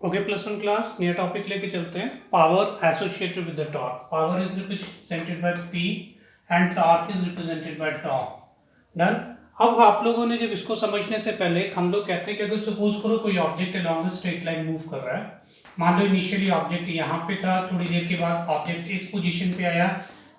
Okay plus one class नया topic लेके चलते हैं। Power associated with the torque. Power is represented by P and torque is represented by tau. Done. अब आप लोगों ने जब इसको समझने से पहले हम लोग कहते हैं कि अगर सपोज करो कोई object along the straight line move कर रहा है, मान लो इनिशियली ऑब्जेक्ट यहाँ पे था, थोड़ी देर के बाद ऑब्जेक्ट इस पोजीशन पे आया,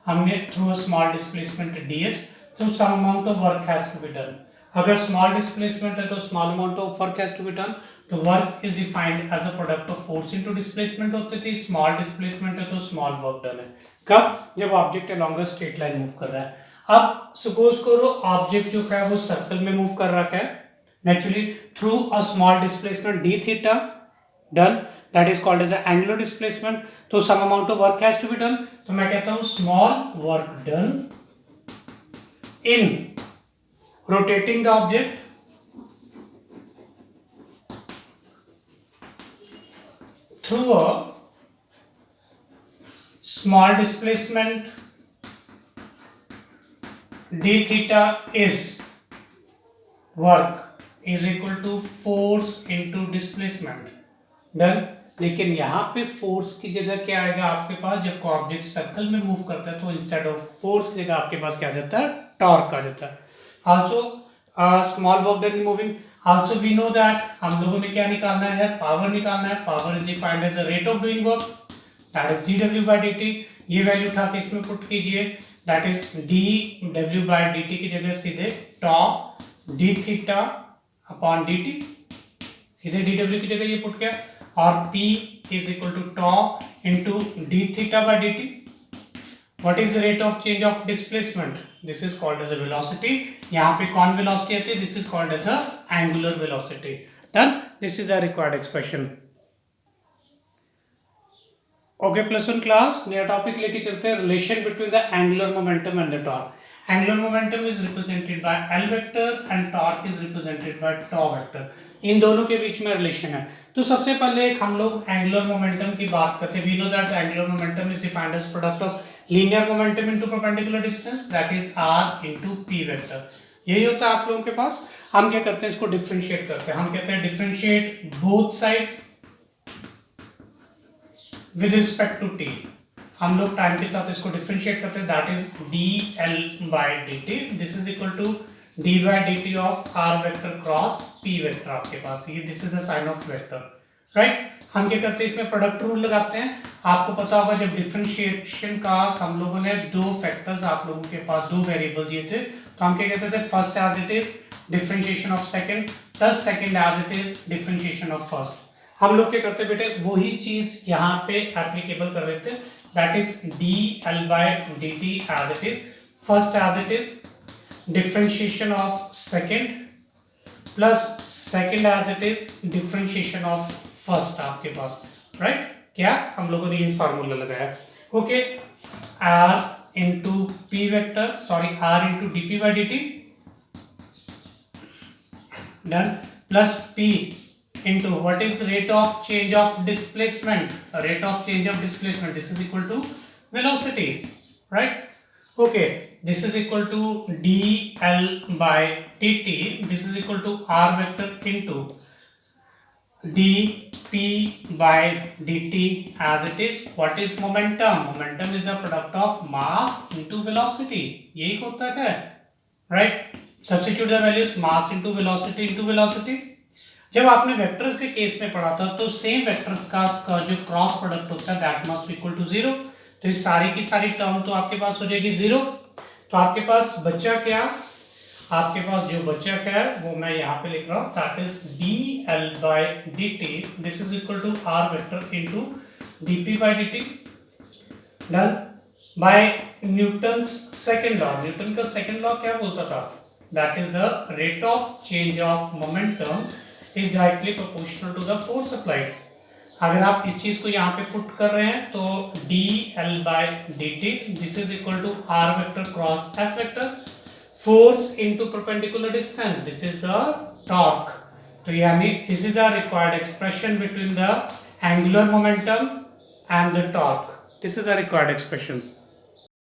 हमने through a small displacement ds, so some amount of work has to be done. अगर स्मॉल डिस्प्लेसमेंट है तो small amount of work has to be done. तो work is defined as a product of force into displacement होते थे। Small displacement है तो small work done है। कब? जब object along a straight line move कर रहा है। अब सपोज करो ऑब्जेक्ट जो है वो सर्कल में मूव कर रहा है, naturally through a small displacement d theta, done, that is called as angular displacement. तो some amount of work has to be done. तो मैं कहता हूं small work done in rotating the object through a small displacement d theta is work is equal to force into displacement. Done. लेकिन यहाँ पे force की जगह क्या आएगा आपके पास? जब कोई ऑब्जेक्ट सर्कल में मूव करता है तो इंस्टेड ऑफ फोर्स की जगह आपके पास क्या आ जाता है? टॉर्क आ जाता है। Also small work done in moving. Also we know that हम लोगों ने क्या निकालना है? पावर निकालना है। Power is defined as the rate of doing work, that is dw by dt। ये वैल्यू उठा के इसमें पुट कीजिए, that is dw by dt की जगह सीधे tau d theta upon dt, सीधे dw की जगह ये पुट किया, और p is equal to tau into d theta by dt. What is the rate of change of displacement? This is called as a velocity. यहाँ पे कौन velocity आती है? This is called as a angular velocity. Done. This is the required expression. Okay, plus one class नया topic लेके चलते हैं। Relation between the angular momentum and the torque. Angular momentum is represented by L vector and torque is represented by tau vector. इन दोनों के बीच में relation है। तो सबसे पहले हम लोग एंगुलर मोमेंटम की बात करते हैं। We know that angular momentum is defined as product of linear momentum into perpendicular distance, that is r into p vector. यही होता है आप लोगों के पास। हम क्या करते हैं? इसको डिफरेंशिएट करते हैं। हम कहते हैं differentiate both sides with respect to t। हम लोग टाइम के साथ इसको डिफरेंशिएट करते हैं, that is dl by dt। This is equal to d by dt of r vector cross p vector आपके पास। ये this is the sign of vector, right. हम क्या करते हैं? इसमें प्रोडक्ट रूल लगाते हैं। आपको पता होगा जब डिफरेंशिएशन का हम लोगों ने दो फैक्टर्स, आप लोगों के पास दो वेरिएबल दिए थे, तो हम क्या कहते थे? First as it is differentiation of second plus second as it is differentiation of first. हम लोग क्या करते बेटे? वही चीज यहाँ पे एप्लीकेबल कर रहे थे, that is dl by dt as it is first as it is differentiation of second plus second as it is differentiation of first आपके पास, राइट। क्या हम लोगों ने ये फार्मूला लगाया? Okay, r into p vector, sorry r into dp by dt, done, plus p into what is rate of change of displacement, rate of change of displacement, this is equal to velocity, right? Okay, this is equal to dl by dt, this is equal to r vector into dp by dt as it is what is momentum? Momentum is the product of mass into velocity. यही होता है, right? Substitute the values mass into velocity. जब आपने vectors के case में पढ़ा था तो सेम वेक्टर्स का जो क्रॉस प्रोडक्ट होता है that must be equal to 0। तो इस सारी की सारी टर्म तो आपके पास हो जाएगी 0। तो आपके पास बच्चा क्या? आपके पास जो बच्चा क्या है वो मैं यहाँ पे लिख रहा हूँ, that is dl by dt, this is equal to r vector into dp by dt, done. By Newton's second law. Newton का सेकंड लॉ क्या बोलता था? That is the rate of change of momentum is directly proportional to the force applied. अगर आप इस चीज को यहाँ पे पुट कर रहे हैं तो dl by dt, this is equal to r vector cross f vector, force into perpendicular distance, this is the torque. तो यानी this is the required expression between the angular momentum and the torque, this is the required expression.